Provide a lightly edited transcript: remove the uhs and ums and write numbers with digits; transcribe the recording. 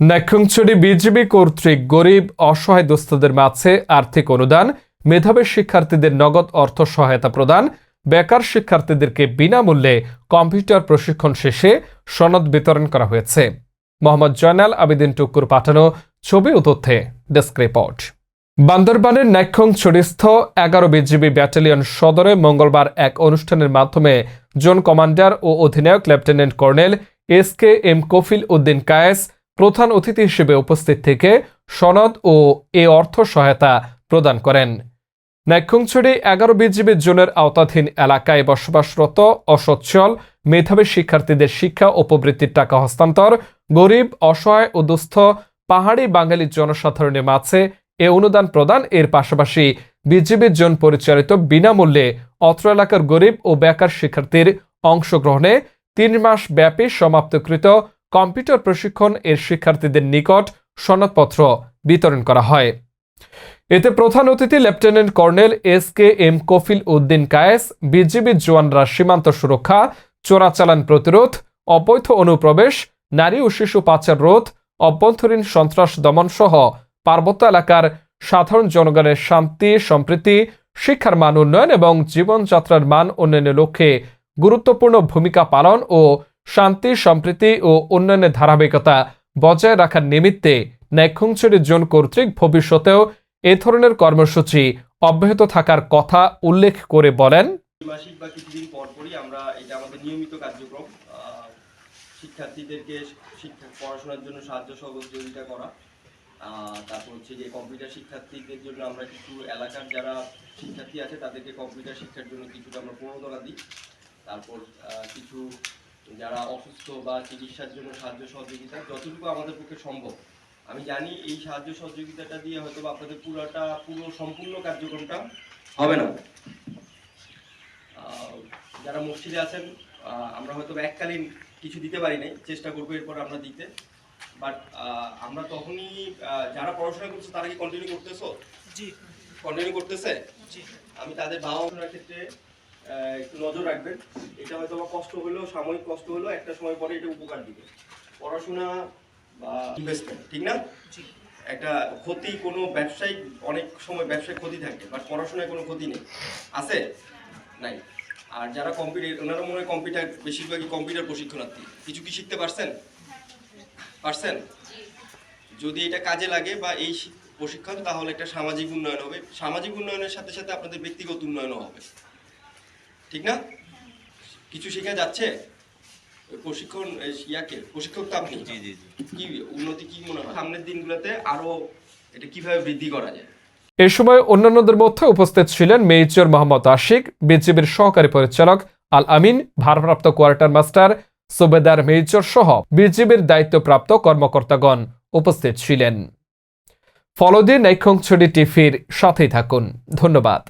Naikhongchhari BGB কর্তৃক গরিব অসহায় দুস্থদের মাঝে আর্থিক অনুদান, মেধাবী শিক্ষার্থীদের নগদ অর্থ সহায়তা প্রদান, বেকার শিক্ষার্থীদেরকে বিনামূল্যে কম্পিউটার প্রশিক্ষণ শেষে সনদ বিতরণ করা হয়েছে। মোহাম্মদ জয়নাল আবেদিন টুকুর পাঠানো ছবি ও তথ্যে ডেস্ক রিপোর্ট। বান্দরবানের নাইক্ষ্যংছড়িস্থ 11 বিজিবি ব্যাটালিয়ন সদরে মঙ্গলবার এক অনুষ্ঠানের মাধ্যমে জোন কমান্ডার ও অধিনায়ক lieutenant colonel SKM Kafil Uddin Kayes প্রধান অতিথি হিসেবে উপস্থিত থেকে সনদ ও এ অর্থ সহায়তা প্রদান করেন। নাইক্ষ্যংছড়ি 11 বিজিবি জোনের আওতাধীন এলাকায় বসবাসরত অসচ্ছল মেধাবী শিক্ষার্থীদের শিক্ষা ও প্রবৃত্তির টাকা হস্তান্তর, গরিব অসহায় ও দুস্থ পাহাড়ি বাঙালি জনসাধারণের মাঝে এ অনুদান প্রদান, এর পাশাপাশি বিজিবি জোন পরিচালিত বিনামূল্যে অত্র এলাকার গরিব ও বেকার শিক্ষার্থীর অংশগ্রহণে 3 মাস ব্যাপী সমাপ্তকৃত কম্পিউটার প্রশিক্ষণ এর শিক্ষার্থীদের নিকট সনদপত্র বিতরণ করা হয়। এতে প্রধান অতিথি lieutenant colonel SKM Kafil Uddin Kayes BGB জওয়ানরা সীমান্ত সুরক্ষা, চোরাচালান প্রতিরোধ, অবৈধ অনুপ্রবেশ, নারী ও শিশু পাচার রোধ, অভ্যন্তরীণ সন্ত্রাস দমন সহ পার্বত্য এলাকার সাধারণ জনগণের শান্তি, সম্প্রীতি, শিক্ষার মান উন্নয়ন এবং জীবনযাত্রার মান উন্নয়নের লক্ষ্যে গুরুত্বপূর্ণ ভূমিকা পালন ও শান্তি, সম্প্রীতি ও উন্নয়নের ধারাবাহিকতা বজায় রাখার নিমিত্তে নাইক্ষ্যংছড়ি জোন কর্তৃক ভবিষ্যতেও এ ধরনের কর্মসূচি অব্যাহত থাকার কথা উল্লেখ করে বলেন, মাসিক বা কিছুদিন পরপরই আমরা এটা আমাদের নিয়মিত কার্যক্রম, শিক্ষার্থীদেরকে পড়াশোনার জন্য সাহায্য সহযোগিতা করা। তারপর হচ্ছে যে কম্পিউটার শিক্ষার্থীদের জন্য আমরা কিছু এলাকার যারা শিক্ষার্থী আছে তাদেরকে কম্পিউটার শিক্ষার জন্য কিছুটা আমরা প্রণোদনা দিই। তারপর কিছু যারা অসুস্থ বা চিকিৎসার জন্য সাহায্য সহযোগিতা যতটুকু আমাদের পক্ষে সম্ভব। আমি জানি এই সাহায্য সহযোগিতাটা দিয়ে হয়তো আপনাদের পুরো সম্পূর্ণ কার্যক্রমটা হবে না। যারা মসজিদে আছেন আমরা হয়তো এককালীন কিছু দিতে পারি নাই, চেষ্টা করবো এরপর আমরা দিতে। বাট আমরা তখনই যারা পড়াশোনা করছে তারা কি কন্টিনিউ করতেছো? জি, কন্টিনিউ করতেছে। জি, আমি তাদের বাবা মার ক্ষেত্রে একটু নজর রাখবেন। এটা হয়তো কষ্ট হলেও, সাময়িক কষ্ট হলেও একটা সময় পরে এটা উপকার দিবে। পড়াশোনা বা ইনভেস্টমেন্ট, ঠিক না? জি, একটা ক্ষতি কোনো ব্যবসায়িক, অনেক সময় ব্যবসায় ক্ষতি থাকে, বাট পড়াশোনায় কোনো ক্ষতি নেই, আছে নাই। আর যারা কম্পিউটার, ওনারা মনে হয় কম্পিউটার, বেশিরভাগই কম্পিউটার প্রশিক্ষণার্থী, কিছু কি শিখতে পারছেন? যদি এটা কাজে লাগে বা এই প্রশিক্ষণ, তাহলে একটা সামাজিক উন্নয়ন হবে। সামাজিক উন্নয়নের সাথে সাথে আপনাদের ব্যক্তিগত উন্নয়নও হবে, ঠিক না? কিছু শেখা যাচ্ছে প্রশিক্ষণ প্রশিক্ষক তো আপনি, কি উন্নতি কি মনে হয় সামনের দিনগুলোতে আরো এটা কিভাবে বৃদ্ধি করা যায়? এ সময় অন্যান্যদের মধ্যে উপস্থিত ছিলেন মেজর মোহাম্মদ আশিক, বিজিবির সহকারী পরিচালক আল আমিন, ভারপ্রাপ্ত কোয়ার্টার মাস্টার সুবেদার মেজর সহ বিজিবির দায়িত্বপ্রাপ্ত কর্মকর্তাগণ উপস্থিত ছিলেন। ফলো দিয়ে নাইক্ষ্যংছড়ি টিভির সাথেই থাকুন। ধন্যবাদ।